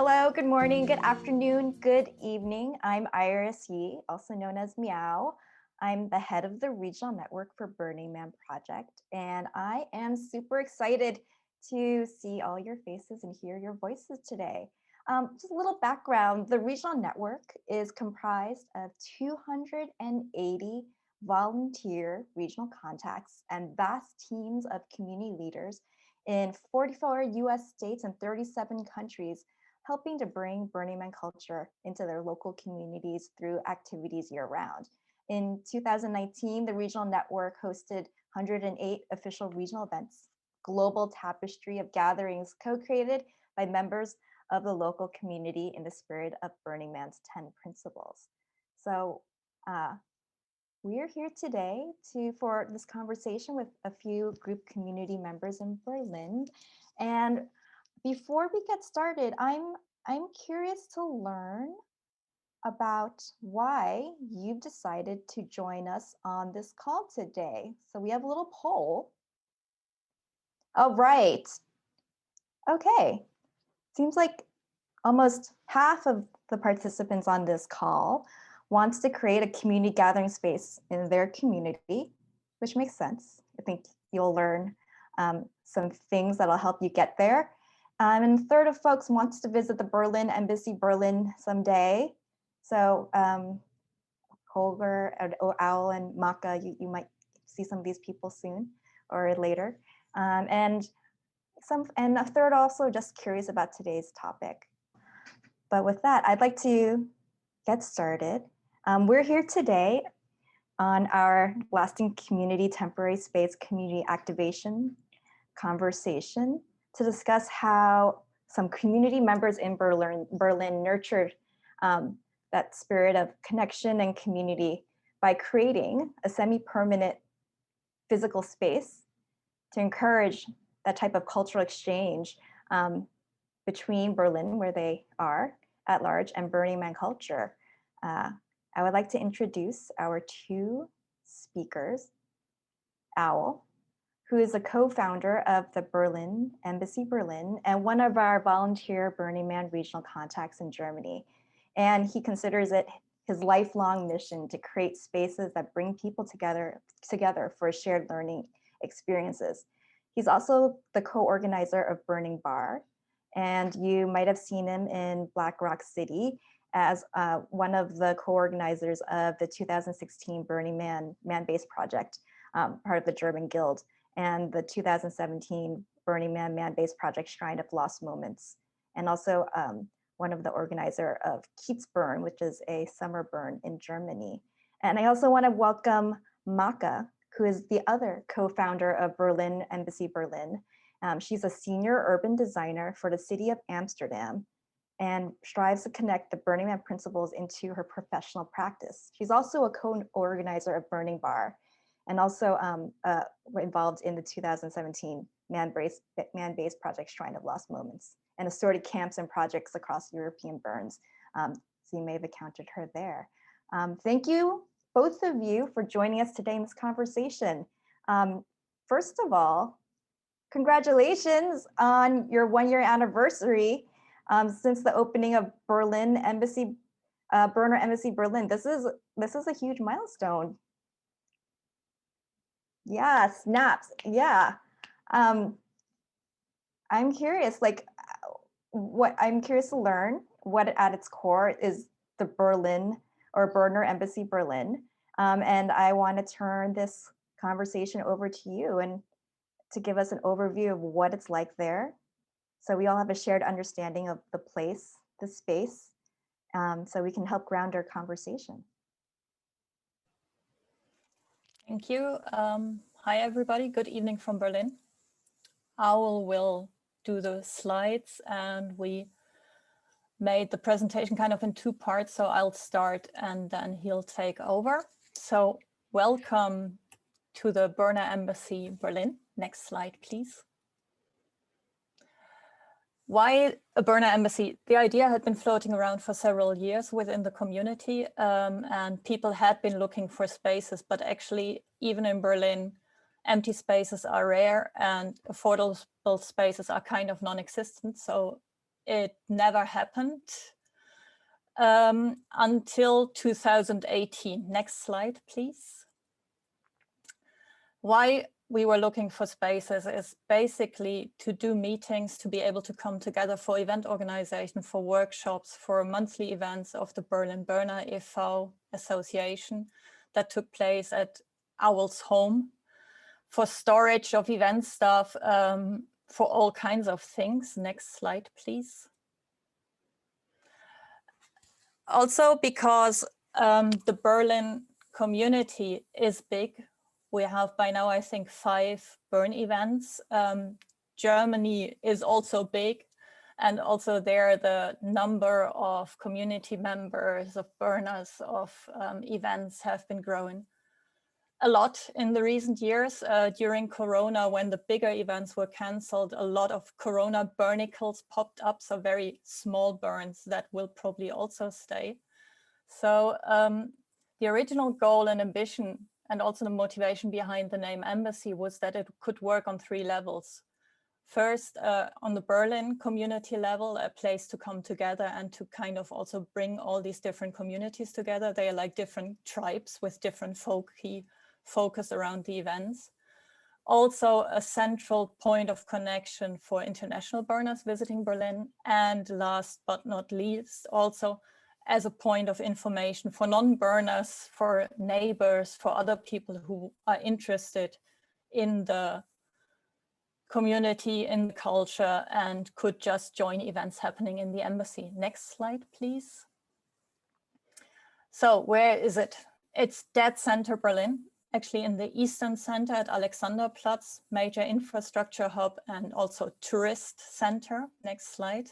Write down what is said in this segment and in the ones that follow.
Hello, good morning, good afternoon, good evening. I'm Iris Yi, also known as Meow. I'm the head of the regional network for Burning Man project, and I am super excited to see all your faces and hear your voices today. Just a little background, the regional network is comprised of 280 volunteer regional contacts and vast teams of community leaders in 44 US states and 37 countries, helping to bring Burning Man culture into their local communities through activities year-round. In 2019, the regional network hosted 108 official regional events, global tapestry of gatherings co-created by members of the local community in the spirit of Burning Man's 10 principles. So we're here today for this conversation with a few group community members in Berlin. And before we get started, I'm curious to learn about why you've decided to join us on this call today. So we have a little poll. All right. Okay. Seems like almost half of the participants on this call wants to create a community gathering space in their community, which makes sense. I think you'll learn some things that'll help you get there. And a third of folks wants to visit the Berlin Embassy Berlin someday. So Holger, Owl, and MokKa, you might see some of these people soon or later. And a third also just curious about today's topic. But with that, I'd like to get started. We're here today on our Lasting Community Temporary Space Community Activation conversation to discuss how some community members in Berlin nurtured that spirit of connection and community by creating a semi-permanent physical space to encourage that type of cultural exchange between Berlin, where they are at large, and Burning Man culture. I would like to introduce our two speakers, Owl, who is a co-founder of the Berlin Embassy Berlin and one of our volunteer Burning Man regional contacts in Germany. And he considers it his lifelong mission to create spaces that bring people together for shared learning experiences. He's also the co-organizer of Burning Bär, and you might have seen him in Black Rock City as one of the co-organizers of the 2016 Burning Man man-based project, part of the German Guild, and the 2017 Burning Man man-based project Shrine of Lost Moments, and also one of the organizer of Kiez Burn, which is a summer burn in Germany. And I also want to welcome MokKa, who is the other co-founder of Berlin Embassy Berlin. She's a senior urban designer for the city of Amsterdam and strives to connect the Burning Man principles into her professional practice. She's also a co-organizer of Burning Bär and also involved in the 2017 man-based project Shrine of Lost Moments and assorted camps and projects across European burns. So you may have encountered her there. Thank you, both of you, for joining us today in this conversation. First of all, congratulations on your one-year anniversary since the opening of Berlin Embassy, Burner Embassy Berlin. This is a huge milestone. Yeah, snaps. Yeah. I'm curious, I'm curious to learn what at its core is the Berlin or Burner Embassy Berlin. And I want to turn this conversation over to you and to give us an overview of what it's like there. So we all have a shared understanding of the place, the space, so we can help ground our conversation. Thank you. Hi, everybody. Good evening from Berlin. Owl will do the slides, and we made the presentation kind of in two parts. So I'll start and then he'll take over. So welcome to the Burner Embassy Berlin. Next slide, please. Why a burner embassy? The idea had been floating around for several years within the community, and people had been looking for spaces, but actually even in Berlin, empty spaces are rare and affordable spaces are kind of non-existent. So it never happened until 2018. Next slide, please. Why we were looking for spaces is basically to do meetings, to be able to come together for event organization, for workshops, for monthly events of the Berlin Burner e.V. Association that took place at Owl's home, for storage of event stuff, for all kinds of things. Next slide, please. Also because the Berlin community is big. We have by now, I think, 5 burn events. Germany is also big. And also there, the number of community members, of burners, of events have been growing a lot in the recent years. During Corona, when the bigger events were cancelled, a lot of Corona burnicles popped up, so very small burns that will probably also stay. So the original goal and ambition, and also the motivation behind the name Embassy, was that it could work on 3 levels. First, on the Berlin community level, a place to come together and to kind of also bring all these different communities together. They are like different tribes with different focus around the events. Also a central point of connection for international burners visiting Berlin. And last but not least, also as a point of information for non-burners, for neighbors, for other people who are interested in the community, in the culture, and could just join events happening in the embassy. Next slide, please. So where is it? It's dead center Berlin, actually in the eastern center at Alexanderplatz, major infrastructure hub and also tourist center. Next slide.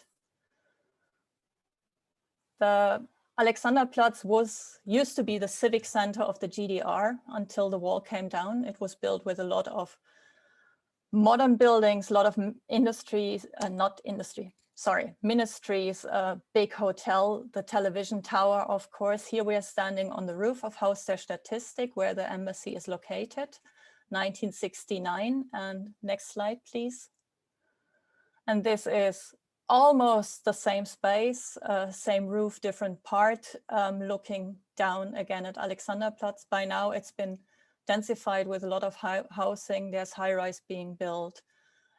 The Alexanderplatz used to be the civic center of the GDR until the wall came down. It was built with a lot of modern buildings, a lot of industries, ministries, a big hotel, the television tower, of course. Here we are standing on the roof of Haus der Statistik, where the embassy is located, 1969. And next slide, please. And this is almost the same space, same roof, different part, looking down again at Alexanderplatz. By now it's been densified with a lot of housing. There's high-rise being built,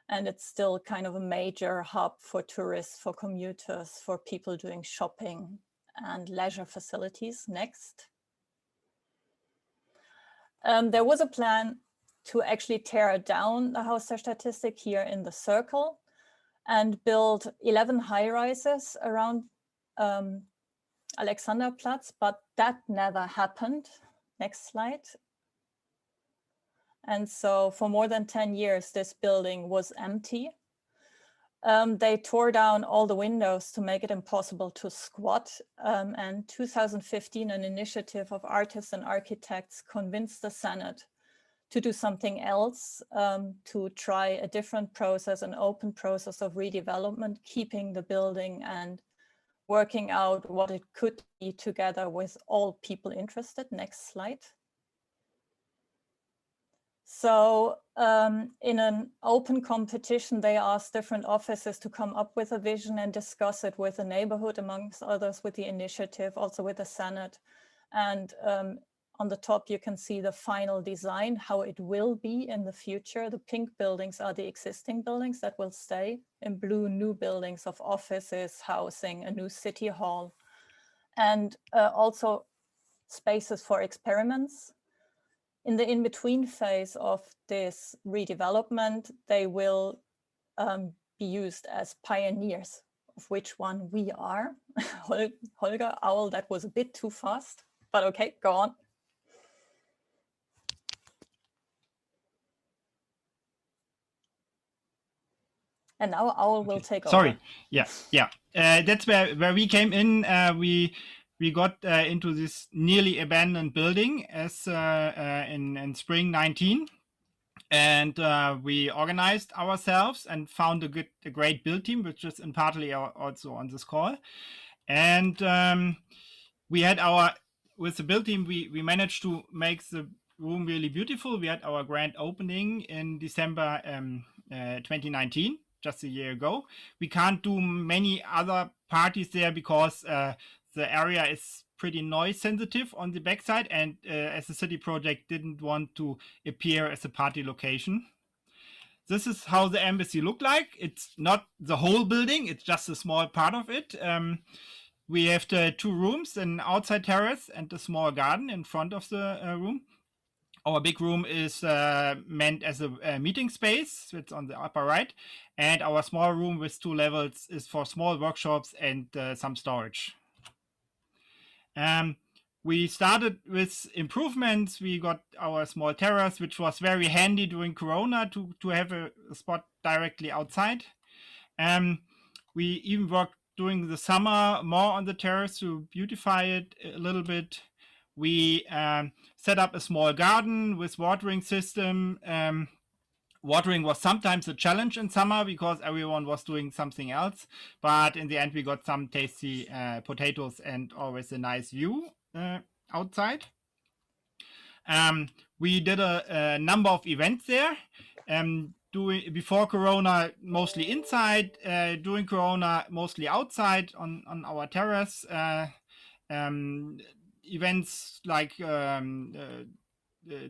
and it's still kind of a major hub for tourists, for commuters, for people doing shopping and leisure facilities. Next. There was a plan to actually tear down the Haus der Statistik here in the circle and build 11 high-rises around Alexanderplatz, but that never happened. Next slide. And so for more than 10 years, this building was empty. They tore down all the windows to make it impossible to squat. And 2015, an initiative of artists and architects convinced the Senate to do something else, to try a different process, an open process of redevelopment, keeping the building and working out what it could be together with all people interested. Next slide. So in an open competition, they asked different offices to come up with a vision and discuss it with the neighborhood, amongst others, with the initiative, also with the Senate. And on the top, you can see the final design, how it will be in the future. The pink buildings are the existing buildings that will stay. In blue, new buildings of offices, housing, a new city hall, and also spaces for experiments. In the in-between phase of this redevelopment, they will be used as pioneers, of which one we are. Holger, Owl, that was a bit too fast, but okay, go on. And now Owl will take over. Sorry, yeah. That's where we came in. We got into this nearly abandoned building as in spring 19, and we organized ourselves and found a great build team, which is in partly also on this call. And we had with the build team, we managed to make the room really beautiful. We had our grand opening in December 2019, just a year ago. We can't do many other parties there because the area is pretty noise sensitive on the backside, and as a city project didn't want to appear as a party location. This is how the embassy looked like. It's not the whole building, it's just a small part of it. We have the 2 rooms, an outside terrace and a small garden in front of the room. Our big room is meant as a meeting space. It's on the upper right. And our small room with 2 levels is for small workshops and some storage. We started with improvements. We got our small terrace, which was very handy during Corona to have a spot directly outside. We even worked during the summer more on the terrace to beautify it a little bit. We set up a small garden with watering system. Watering was sometimes a challenge in summer because everyone was doing something else. But in the end, we got some tasty potatoes and always a nice view outside. We did a number of events there. Before Corona, mostly inside. During Corona, mostly outside on our terrace. Events like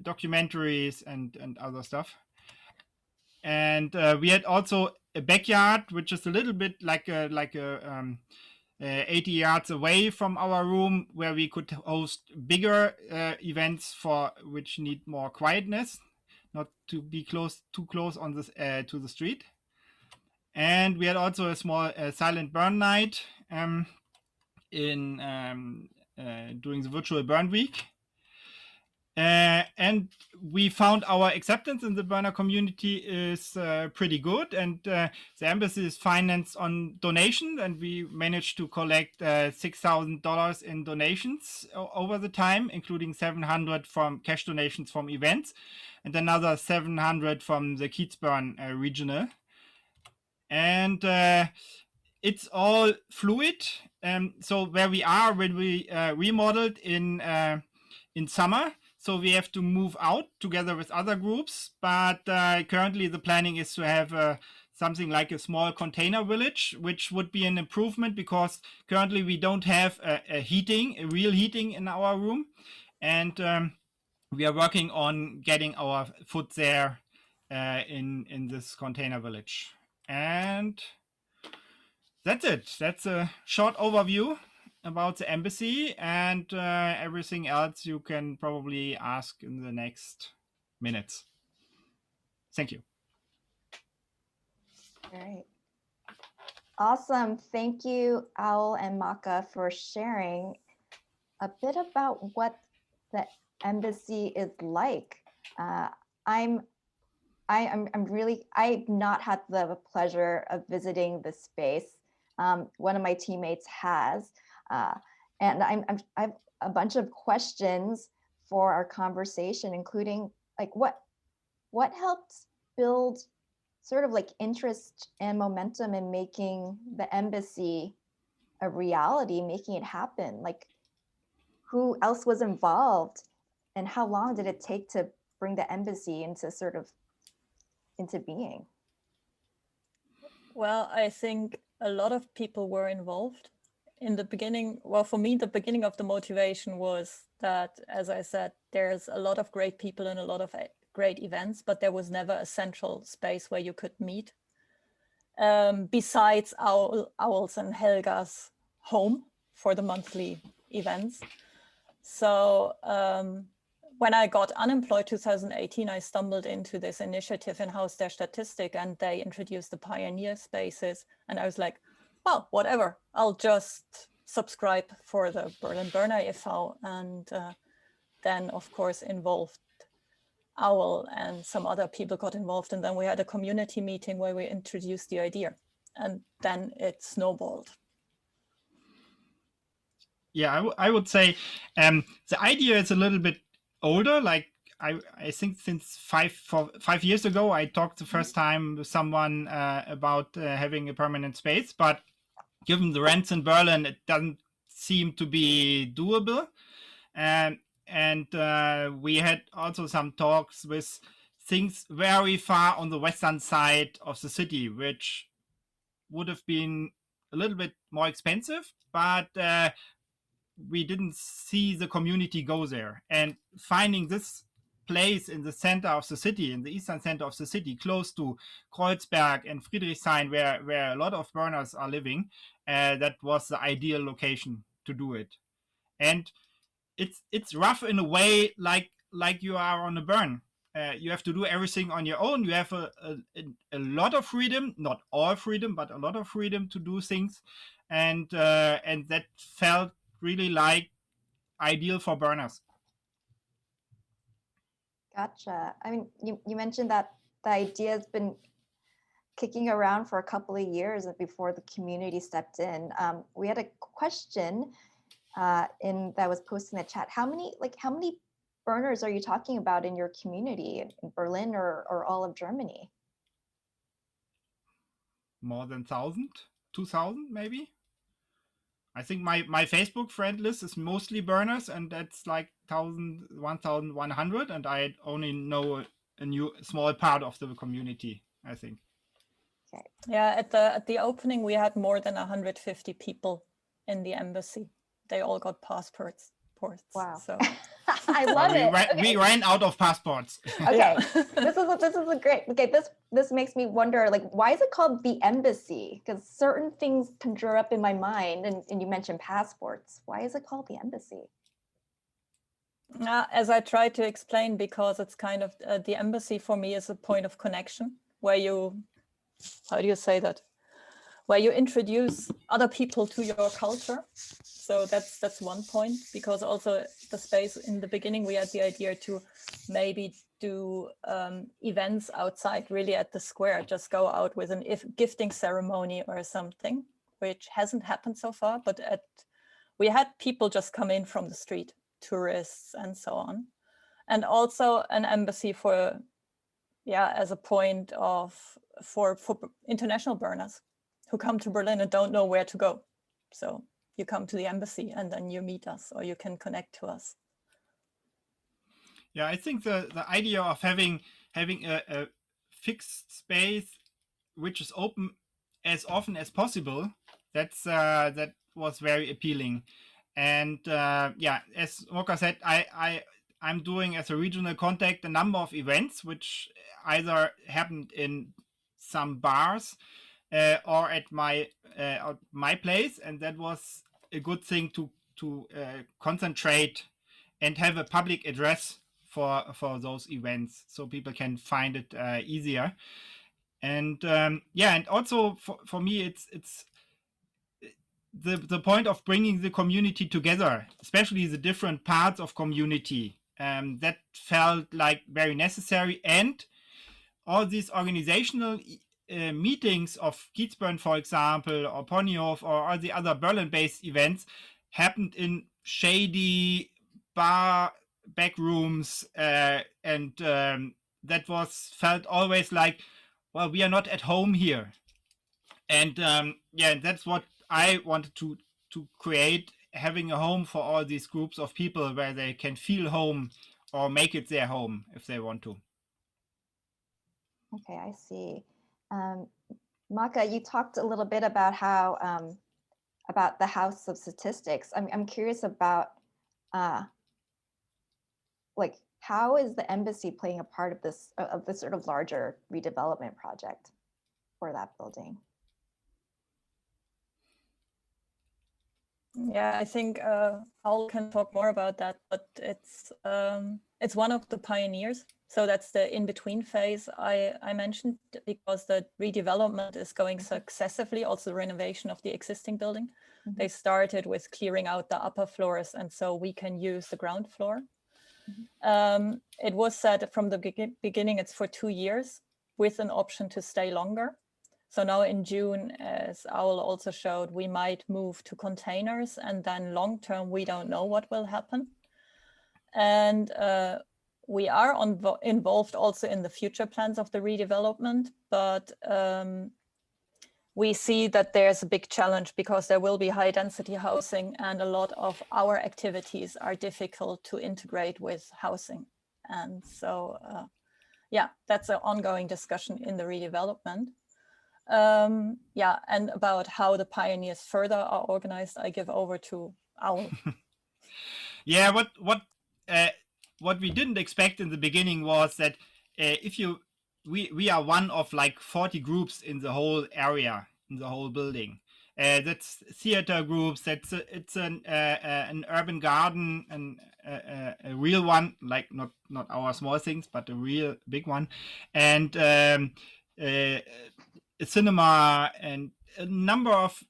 documentaries and other stuff. And we had also a backyard, which is a little bit like a 80 yards away from our room, where we could host bigger events for which need more quietness, not to be too close on this to the street. And we had also a small silent burn night during the virtual burn week. And we found our acceptance in the burner community is pretty good, and the embassy is financed on donation, and we managed to collect $6,000 in donations over the time, including 700 from cash donations from events and another 700 from the Kiez Burn regional. And it's all fluid. So where we are when we remodeled in summer, so we have to move out together with other groups. But currently the planning is to have something like a small container village, which would be an improvement because currently we don't have a real heating in our room. And we are working on getting our foot there in this container village. And that's it. That's a short overview about the embassy, and everything else you can probably ask in the next minutes. Thank you. All right. Awesome. Thank you, Owl and MokKa, for sharing a bit about what the embassy is like. I've not had the pleasure of visiting the space. One of my teammates has, and I have a bunch of questions for our conversation, including like what helped build sort of like interest and momentum in making the embassy a reality, making it happen. Like, who else was involved, and how long did it take to bring the embassy into being? Well, I think a lot of people were involved in the beginning. Well, for me, the beginning of the motivation was that, as I said, there's a lot of great people and a lot of great events, but there was never a central space where you could meet. Besides Owl's and Helga's home for the monthly events. So when I got unemployed 2018, I stumbled into this initiative in Haus der Statistik, and they introduced the pioneer spaces. And I was like, well, whatever, I'll just subscribe for the Berlin Burner e.V. And then, of course, involved Owl and some other people got involved. And then we had a community meeting where we introduced the idea. And then it snowballed. Yeah, I would say the idea is a little bit older. Like I think since 5 years ago, I talked the first time with someone about having a permanent space, but given the rents in Berlin, it doesn't seem to be doable. And we had also some talks with things very far on the western side of the city, which would have been a little bit more expensive, but we didn't see the community go there. And finding this place in the center of the city, in the eastern center of the city, close to Kreuzberg and Friedrichshain, where a lot of burners are living, that was the ideal location to do it. And it's rough in a way, like you are on a burn. You have to do everything on your own. You have a lot of freedom, not all freedom, but a lot of freedom to do things, and that felt really like ideal for burners. Gotcha. I mean, you mentioned that the idea has been kicking around for a couple of years before the community stepped in. We had a question that was posted in the chat. How many burners are you talking about in your community in Berlin or all of Germany? More than 1,000, 2,000 maybe. I think my Facebook friend list is mostly burners, and that's like 1,100, and I only know a small part of the community, I think. Okay. Yeah, at the opening we had more than 150 people in the embassy. They all got passports. Wow. So I love it. We ran out of passports. Okay, Yeah. this is a great. Okay, this makes me wonder, like, why is it called the embassy? Because certain things conjure up in my mind, and you mentioned passports. Why is it called the embassy? As I tried to explain, because it's kind of the embassy for me is a point of connection where you, how do you say that? Where you introduce other people to your culture. So that's one point, because also the space in the beginning, we had the idea to maybe do events outside, really at the square, just go out with an gifting ceremony or something, which hasn't happened so far, but we had people just come in from the street, tourists and so on. And also an embassy for, as a point for international burners who come to Berlin and don't know where to go. So you come to the embassy and then you meet us, or you can connect to us. Yeah, I think the idea of having a fixed space which is open as often as possible, that was very appealing. And as MokKa said, I'm doing as a regional contact a number of events which either happened in some bars or at my place, and that was a good thing to concentrate and have a public address for those events, so people can find it easier. And and also for me, it's the point of bringing the community together, especially the different parts of community. That felt like very necessary, and all these organizational meetings of Kiez Burn, for example, or Ponyhof, or all the other Berlin-based events happened in shady bar back rooms, and that was felt always like, well, we are not at home here. And that's what I wanted to create, having a home for all these groups of people where they can feel home or make it their home if they want to. Okay, I see. MokKa, you talked a little bit about how about the House of Statistics. I'm curious about like, how is the embassy playing a part of this sort of larger redevelopment project for that building? Yeah, I think Paul can talk more about that, but it's one of the pioneers. So that's the in-between phase I mentioned, because the redevelopment is going successively, also the renovation of the existing building. Mm-hmm. They started with clearing out the upper floors, and so we can use the ground floor. Mm-hmm. It was said from the beginning it's for 2 years with an option to stay longer. So now in June, as Owl also showed, we might move to containers, and then long term, we don't know what will happen. And we are involved also in the future plans of the redevelopment, but we see that there's a big challenge because there will be high density housing, and a lot of our activities are difficult to integrate with housing. And so, that's an ongoing discussion in the redevelopment. Yeah, and about how the pioneers further are organized, I give over to Owl. Yeah, what we didn't expect in the beginning was that if you we are one of like 40 groups in the whole area, in the whole building. That's theater groups. It's an urban garden, and a real one, like not our small things, but a real big one, and a cinema, and a number of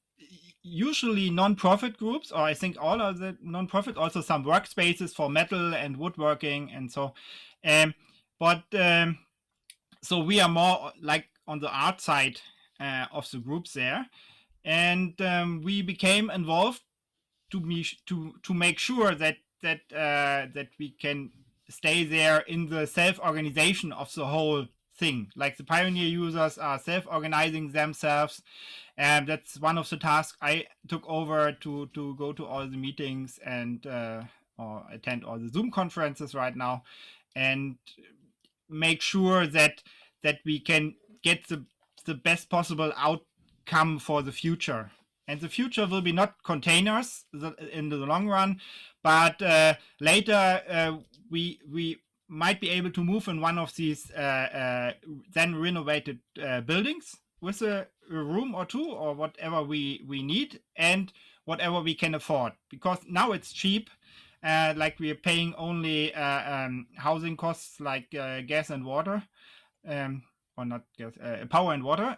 usually non-profit groups, or I think all of the non-profit, also some workspaces for metal and woodworking and so. Um, but so we are more like on the art side of the groups there, and we became involved to make sure that we can stay there in the self-organization of the whole thing. Like the pioneer users are self-organizing themselves, and that's one of the tasks I took over to go to all the meetings and or attend all the Zoom conferences right now, and make sure that we can get the best possible outcome for the future. And the future will be not containers in the long run, but later we might be able to move in one of these then renovated buildings with a room or two, or whatever we need and whatever we can afford, because now it's cheap. Like we are paying only housing costs like gas and water, or not gas, power and water.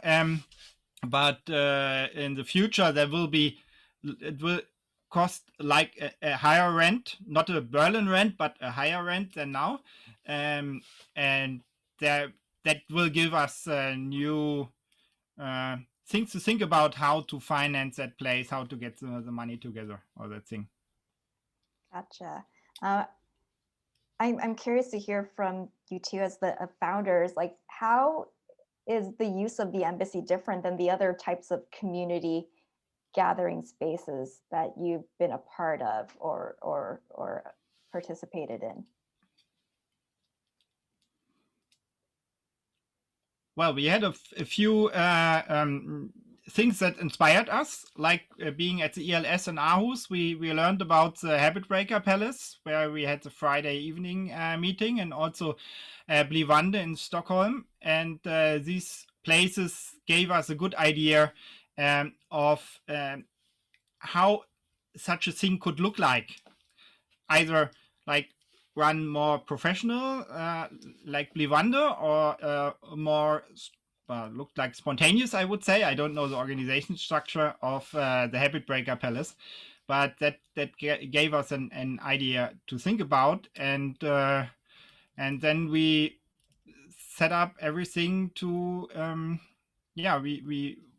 But in the future it will cost like a higher rent, not a Berlin rent, but a higher rent than now, and that will give us new things to think about, how to finance that place, how to get the money together, all that thing. Gotcha. I'm curious to hear from you two as the founders, like how is the use of the embassy different than the other types of community gathering spaces that you've been a part of or participated in? Well, we had a few things that inspired us, like being at the ELS in Aarhus. We learned about the Habit Breaker Palace, where we had the Friday evening meeting, and also Blivande in Stockholm. And these places gave us a good idea of how such a thing could look like. Either like run more professional, like Blivande, or more looked like spontaneous, I would say. I don't know the organization structure of the Habit Breaker Palace, but that gave us an idea to think about, and then we set up everything to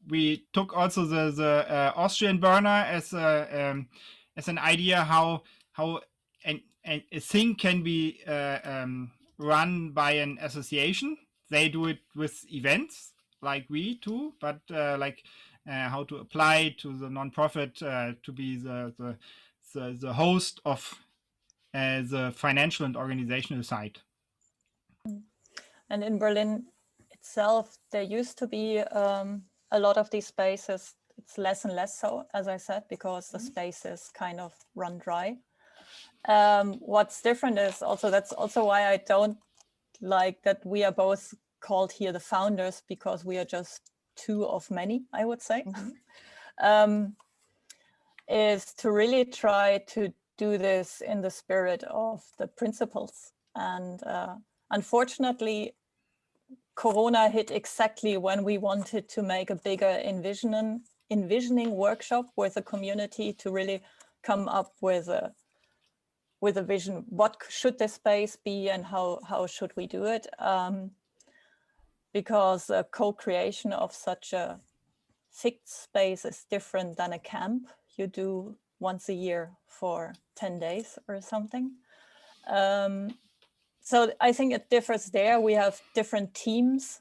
we took also the Austrian burner as an idea how a thing can be run by an association. They do it with events like we do, but like how to apply to the nonprofit to be the host of the financial and organizational side. And in Berlin itself, there used to be a lot of these spaces. It's less and less so, as I said, because the spaces kind of run dry. What's different is also, that's also why I don't like that we are both called here the founders, because we are just two of many, I would say, is to really try to do this in the spirit of the principles. And unfortunately, Corona hit exactly when we wanted to make a bigger envisioning workshop with a community to really come up with a vision. What should the space be, and how should we do it? Because a co-creation of such a fixed space is different than a camp you do once a year for 10 days or something. So I think it differs there. We have different teams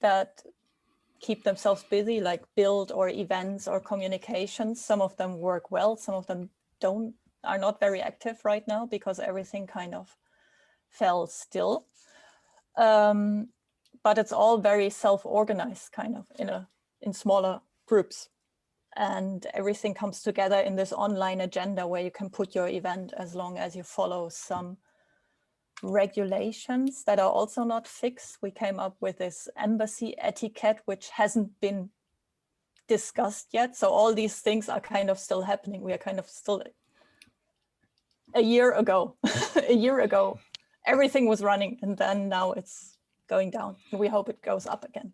that keep themselves busy, like build or events or communications. Some of them work well, some of them are not very active right now because everything kind of fell still. but it's all very self-organized, kind of in smaller groups. And everything comes together in this online agenda where you can put your event as long as you follow some regulations that are also not fixed. We came up with this embassy etiquette, which hasn't been discussed yet. So all these things are kind of still happening. We are kind of still a year ago, everything was running, and then now it's going down. And we hope it goes up again.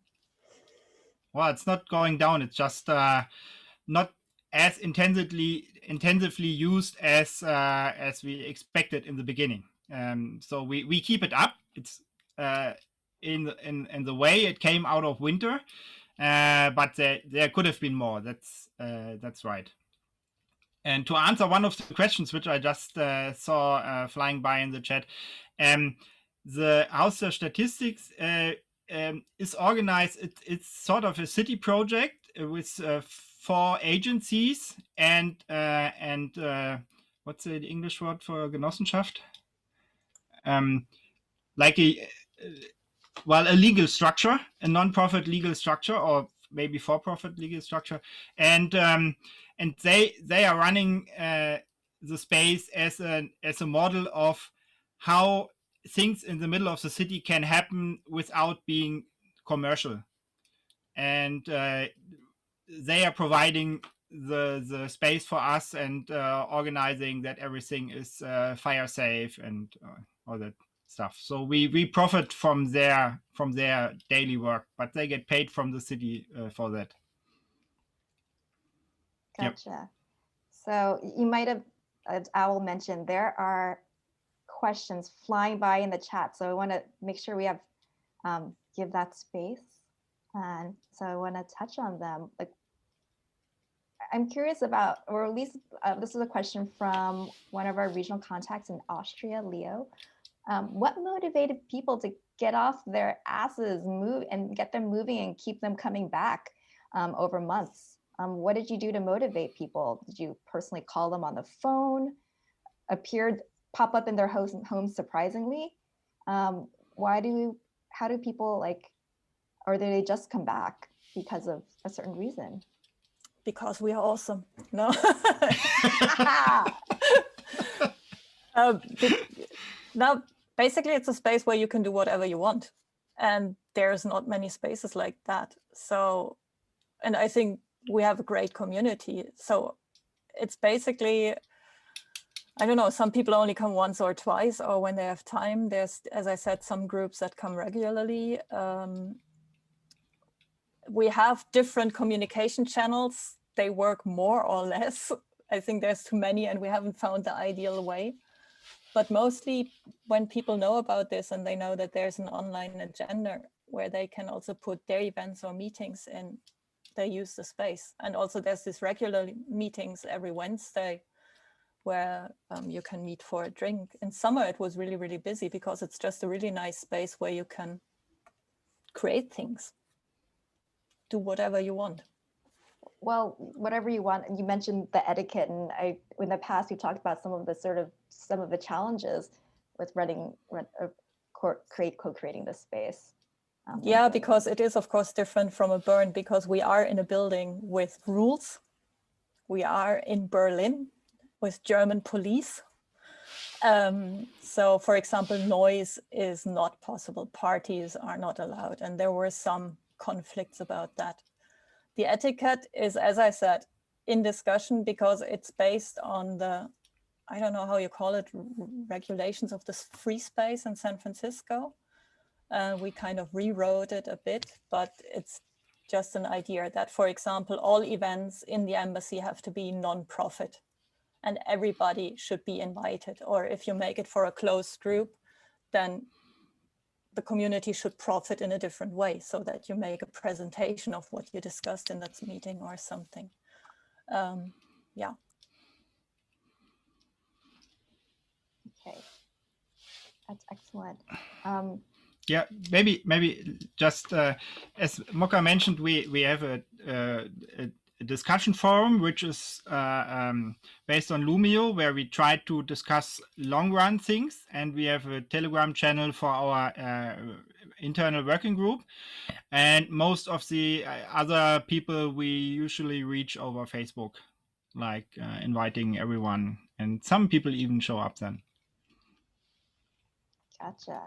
Well, it's not going down. It's just not as intensively used as we expected in the beginning. So we keep it up. It's in the way it came out of winter, but there could have been more. That's right. And to answer one of the questions which I just saw flying by in the chat, the Haus der Statistics is organized. It's sort of a city project with 4 agencies and what's the English word for Genossenschaft? Like a legal structure, a non-profit legal structure, or maybe for-profit legal structure, and they are running the space as a model of how things in the middle of the city can happen without being commercial, and they are providing the space for us and organizing that everything is fire safe and all that stuff. So we profit from their daily work, but they get paid from the city for that. Gotcha. Yep. So you might have, as Owl mentioned, there are questions flying by in the chat. So I want to make sure we have give that space. And so I want to touch on them. Like, I'm curious about, or at least this is a question from one of our regional contacts in Austria, Leo. What motivated people to get off their asses, move and get them moving and keep them coming back over months? What did you do to motivate people? Did you personally call them on the phone? Pop up in their homes surprisingly? How do people or do they just come back because of a certain reason? Because we are awesome. No. Now, basically, it's a space where you can do whatever you want. And there's not many spaces like that. So, and I think we have a great community. So it's basically, I don't know, some people only come once or twice or when they have time. There's, as I said, some groups that come regularly. We have different communication channels. They work more or less. I think there's too many and we haven't found the ideal way. But mostly when people know about this and they know that there's an online agenda where they can also put their events or meetings in, they use the space. And also there's these regular meetings every Wednesday where you can meet for a drink. In summer, it was really, really busy because it's just a really nice space where you can create things. Do whatever you want. Well, whatever you want. You mentioned the etiquette, and in the past we talked about some of the challenges with co-creating this space. Yeah, because it is of course different from a burn because we are in a building with rules. We are in Berlin with German police. So, for example, noise is not possible. Parties are not allowed, and there were some conflicts about that. The etiquette is, as I said, in discussion because it's based on the, I don't know how you call it, regulations of this free space in San Francisco. We kind of rewrote it a bit, but it's just an idea that, for example, all events in the embassy have to be non-profit and everybody should be invited. Or if you make it for a closed group, then the community should profit in a different way so that you make a presentation of what you discussed in that meeting or something. Yeah. Okay, that's excellent. Yeah, maybe just as MokKa mentioned, we have a discussion forum which is based on Lumio, where we try to discuss long run things, and we have a Telegram channel for our internal working group. And most of the other people we usually reach over Facebook, like inviting everyone. And some people even show up then. Gotcha.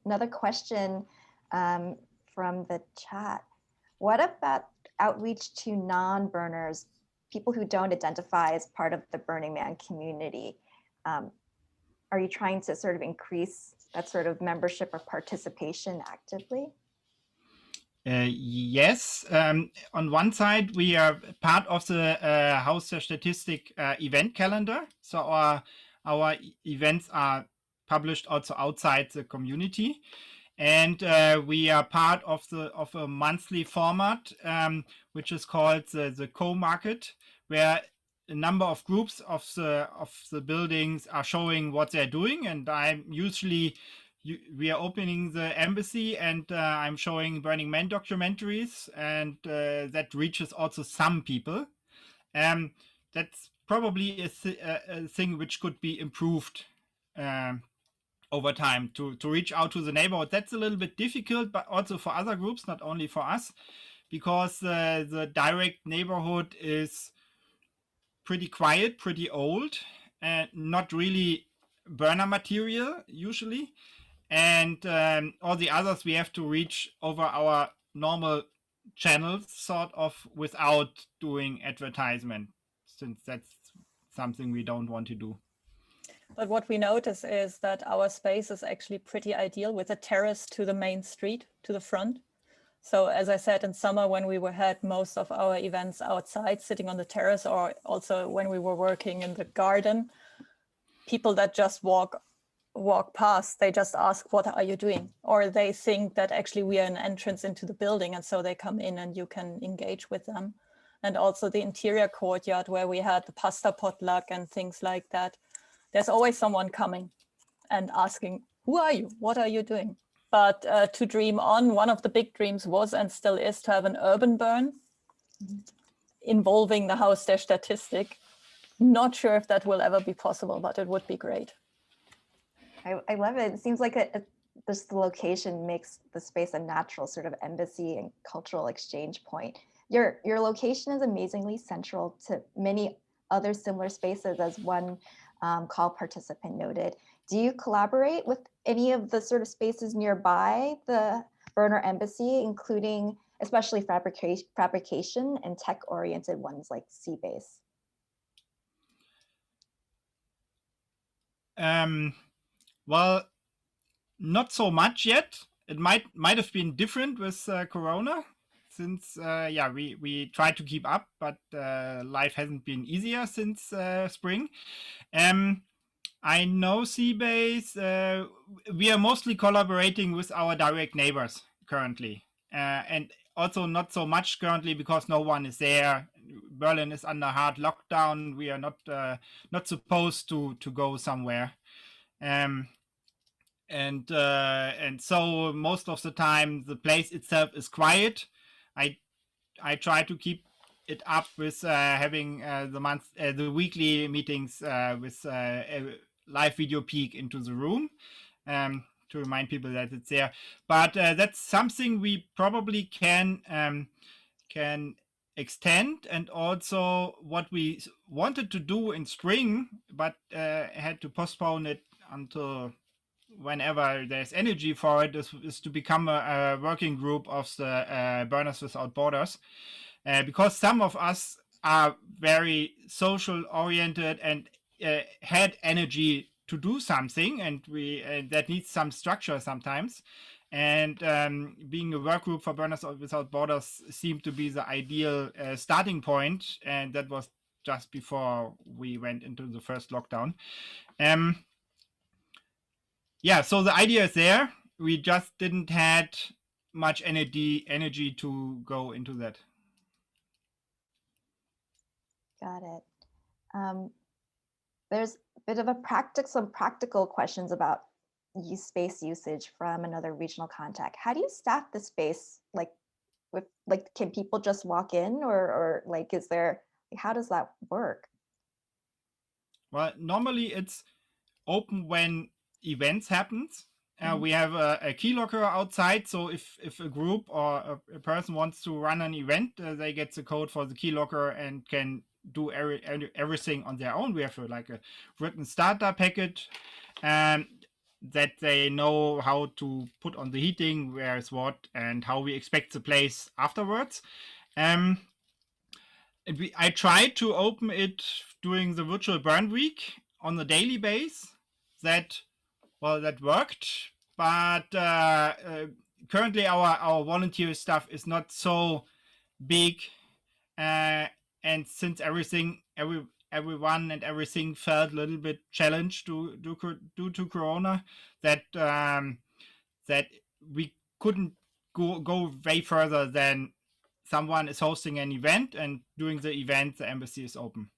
Another question from the chat. What about outreach to non-burners, people who don't identify as part of the Burning Man community? Are you trying to sort of increase that sort of membership or participation actively? Yes. On one side, we are part of the Haus der Statistik event calendar. So our events are published also outside the community. And we are part of a monthly format, which is called the co-market, where a number of groups of the buildings are showing what they're doing. And we are opening the embassy, and I'm showing Burning Man documentaries, and that reaches also some people. That's probably a thing which could be improved over time to reach out to the neighborhood. That's a little bit difficult, but also for other groups, not only for us, because the direct neighborhood is pretty quiet, pretty old, and not really burner material usually. And all the others we have to reach over our normal channels, sort of, without doing advertisement, since that's something we don't want to do. But what we notice is that our space is actually pretty ideal with a terrace to the main street, to the front. So as I said, in summer, when we had most of our events outside, sitting on the terrace, or also when we were working in the garden, people that just walk past, they just ask, what are you doing? Or they think that actually we are an entrance into the building, and so they come in and you can engage with them. And also the interior courtyard where we had the pasta potluck and things like that. There's always someone coming and asking, who are you? What are you doing? But to dream on, one of the big dreams was and still is to have an urban burn involving the Haus der Statistik. Not sure if that will ever be possible, but it would be great. I love it. It seems like the location makes the space a natural sort of embassy and cultural exchange point. Your location is amazingly central to many other similar spaces, as one call participant noted. Do you collaborate with any of the sort of spaces nearby the burner embassy, including especially fabrication and tech-oriented ones like Seabase? Well, not so much yet. It might have been different with Corona, since we tried to keep up, but life hasn't been easier since spring. I know Seabase. We are mostly collaborating with our direct neighbors currently, and also not so much currently because no one is there. Berlin is under hard lockdown. We are not supposed to go somewhere. And so most of the time the place itself is quiet. I try to keep it up with having the weekly meetings with a live video peek into the room to remind people that it's there. But that's something we probably can extend, and also what we wanted to do in spring, but had to postpone it until whenever there's energy for it, is to become a working group of the Burners Without Borders, because some of us are very social oriented and had energy to do something, and that needs some structure sometimes. And being a work group for Burners Without Borders seemed to be the ideal starting point, and that was just before we went into the first lockdown. Yeah, so the idea is there. We just didn't had much energy to go into that. Got it. There's a bit of some practical questions about space usage from another regional contact. How do you staff the space? Can people just walk in, or how does that work? Well, normally it's open when events happens. We have a key locker outside, so if a group or a person wants to run an event, they get the code for the key locker and can do everything on their own. We have like a written starter package that they know how to put on the heating, where is what, and how we expect the place afterwards. I tried to open it during the virtual burn week on a daily base. That worked, but currently our volunteer stuff is not so big, and since everyone and everything felt a little bit challenged due to Corona, that that we couldn't go way further than someone is hosting an event, and during the event the embassy is open.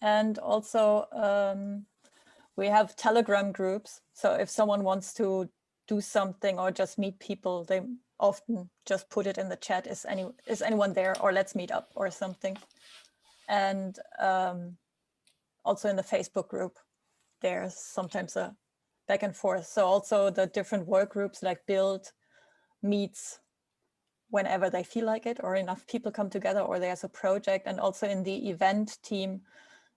And also we have Telegram groups. So if someone wants to do something or just meet people, they often just put it in the chat. Is anyone there, or let's meet up or something. And also in the Facebook group, there's sometimes a back and forth. So also the different work groups like Build meets whenever they feel like it, or enough people come together, or there's a project. And also in the event team,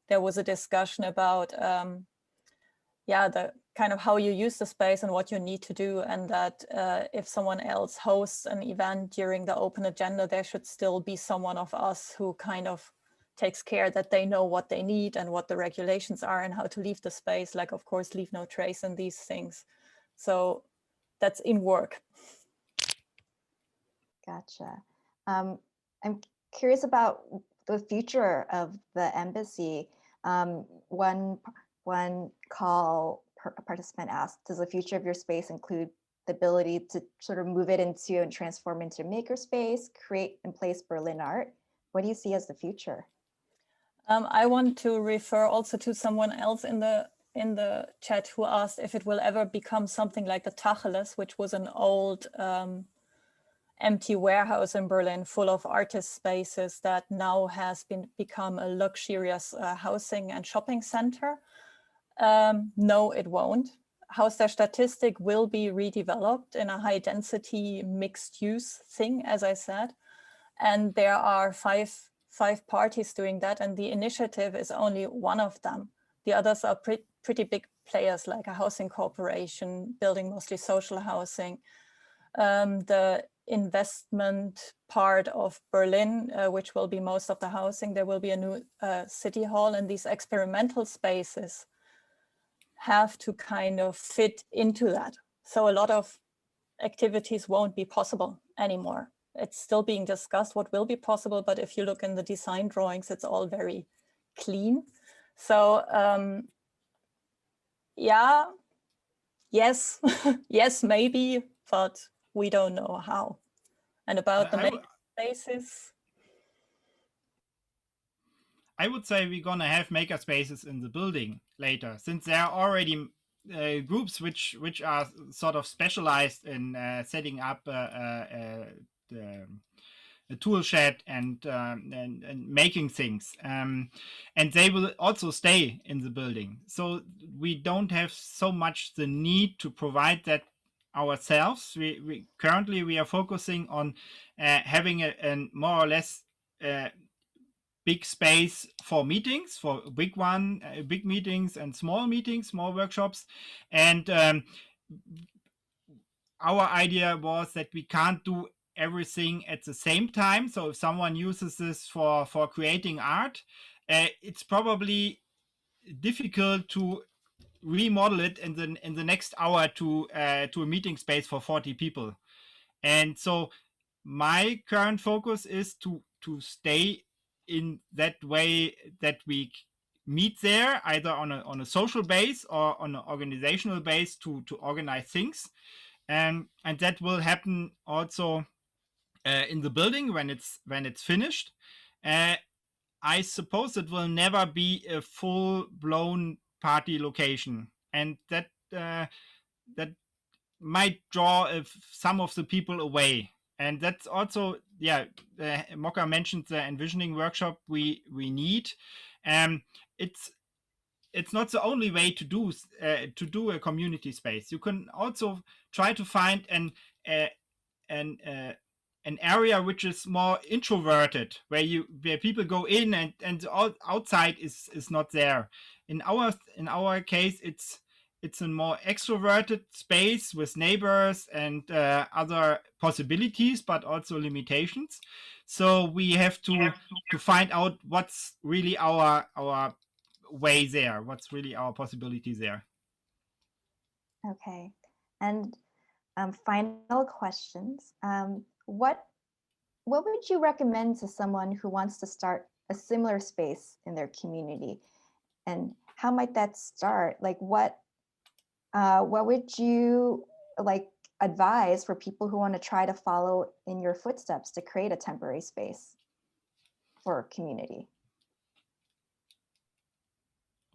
there was a discussion about the kind of how you use the space and what you need to do, and that if someone else hosts an event during the open agenda, there should still be someone of us who kind of takes care that they know what they need and what the regulations are and how to leave the space, like of course leave no trace and these things. So that's in work. Gotcha. I'm curious about the future of the embassy. One call participant asked, does the future of your space include the ability to sort of move it into and transform into makerspace, create and place Berlin art? What do you see as the future? I want to refer also to someone else in the chat who asked if it will ever become something like the Tacheles, which was an old empty warehouse in Berlin full of artist spaces that now has become a luxurious housing and shopping center. No, it won't. Haus der Statistik will be redeveloped in a high density mixed use thing, as I said. And there are five parties doing that, and the initiative is only one of them. The others are pretty big players, like a housing corporation, building mostly social housing. The investment part of Berlin, which will be most of the housing, there will be a new city hall, and these experimental spaces have to kind of fit into that. So a lot of activities won't be possible anymore. It's still being discussed what will be possible, but if you look in the design drawings, it's all very clean. So yes, yes, maybe, but we don't know how. And about the maker spaces, I would say we're gonna have maker spaces in the building later, since there are already groups which are sort of specialized in setting up a tool shed and making things, and they will also stay in the building. So we don't have so much the need to provide that ourselves. We currently are focusing on having a more or less big space for meetings, for big meetings and small meetings, small workshops. And our idea was that we can't do everything at the same time. So if someone uses this for creating art, it's probably difficult to remodel it in the next hour to a meeting space for 40 people. And so my current focus is to stay in that way, that we meet there either on a social base or on an organizational base to organize things, and that will happen also in the building when it's finished. I suppose it will never be a full-blown party location, and that might draw some of the people away. And that's also, MokKa mentioned the envisioning workshop we need. It's it's not the only way to do a community space. You can also try to find an area which is more introverted, where people go in and the outside is not there. In our case, it's a more extroverted space with neighbors and other possibilities, but also limitations. So we have to find out what's really our way there, what's really our possibility there. Okay, and final questions. What would you recommend to someone who wants to start a similar space in their community? And how might that start? Like what would you like advise for people who want to try to follow in your footsteps to create a temporary space for a community?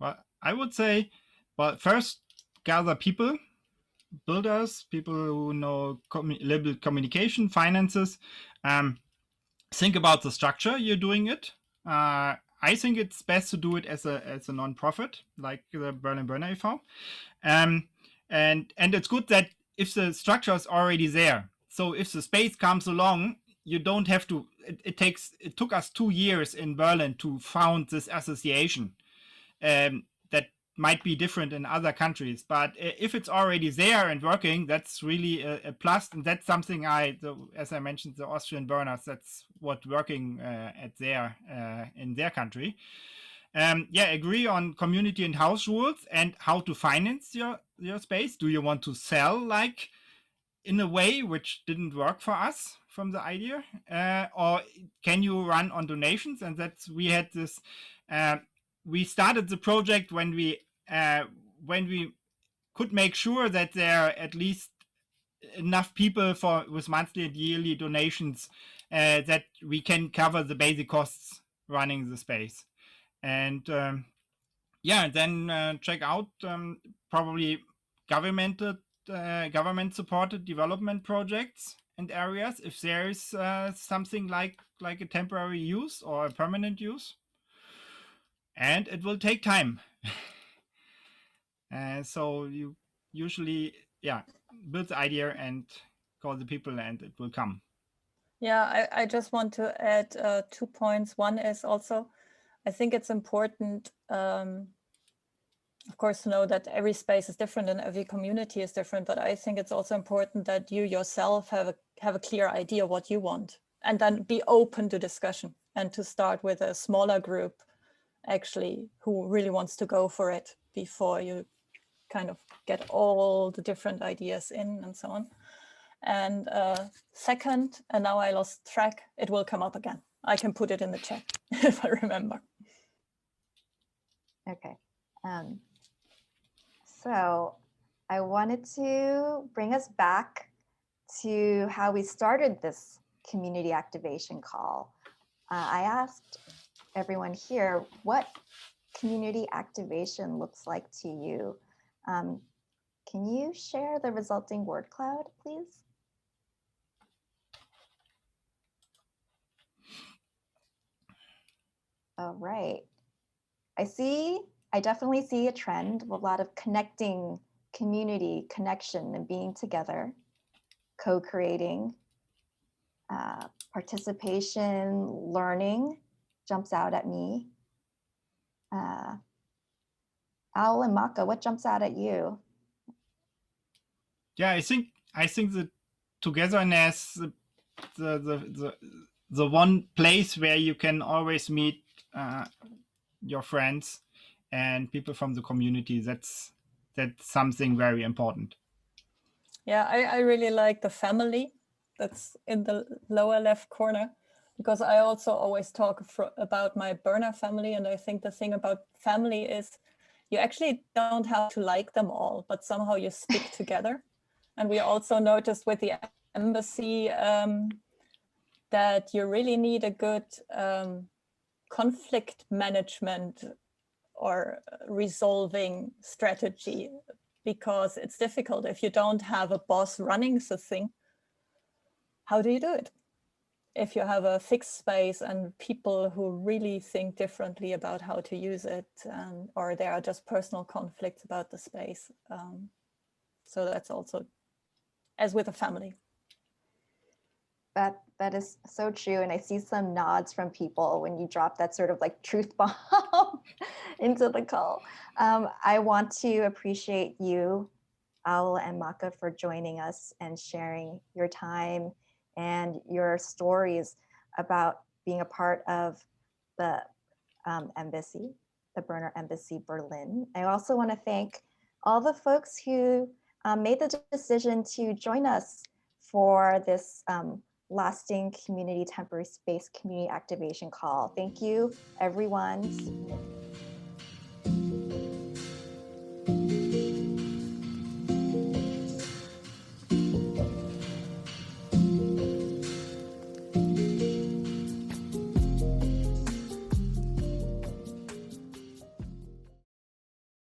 Well, I would say, well, first gather people, builders, people who know little communication, finances. Think about the structure you're doing it. I think it's best to do it as a non-profit, like the Burning Bär e.V. And it's good that if the structure is already there, so if the space comes along, you don't have to. It took us 2 years in Berlin to found this association. That might be different in other countries, but if it's already there and working, that's really a plus, and that's something as I mentioned, the Austrian burners, that's what working in their country. Agree on community and house rules and how to finance your space. Do you want to sell like in a way which didn't work for us from the idea, or can you run on donations? And we had this. We started the project when we could make sure that there are at least enough people with monthly and yearly donations that we can cover the basic costs running the space. And then check out probably government supported development projects and areas if there is something like a temporary use or a permanent use. And it will take time. So you usually build the idea and call the people and it will come. Yeah, I just want to add 2 points. One is also, I think it's important, of course, to know that every space is different and every community is different, but I think it's also important that you yourself have a clear idea what you want, and then be open to discussion and to start with a smaller group actually who really wants to go for it before you kind of get all the different ideas in and so on. And second, and now I lost track, it will come up again. I can put it in the chat if I remember. Okay. So I wanted to bring us back to how we started this community activation call. I asked everyone here what community activation looks like to you. Can you share the resulting word cloud, please? All right. I definitely see a trend of a lot of connecting, community connection and being together, co-creating, participation, learning jumps out at me. Owl and MokKa, what jumps out at you? Yeah, I think the togetherness, the one place where you can always meet your friends and people from the community, that's something very important. Yeah, I really like the family that's in the lower left corner, because I also always talk about my burner family, and I think the thing about family is you actually don't have to like them all, but somehow you stick together. And we also noticed with the embassy that you really need a good conflict management or resolving strategy, because it's difficult if you don't have a boss running the thing. How do you do it? if you have a fixed space and people who really think differently about how to use it, or there are just personal conflicts about the space. So that's also as with a family. That is so true. And I see some nods from people when you drop that sort of like truth bomb into the call. I want to appreciate you, Owl and MokKa, for joining us and sharing your time and your stories about being a part of the embassy, the Burner Embassy Berlin. I also want to thank all the folks who made the decision to join us for this lasting community temporary space community activation call. Thank you, everyone.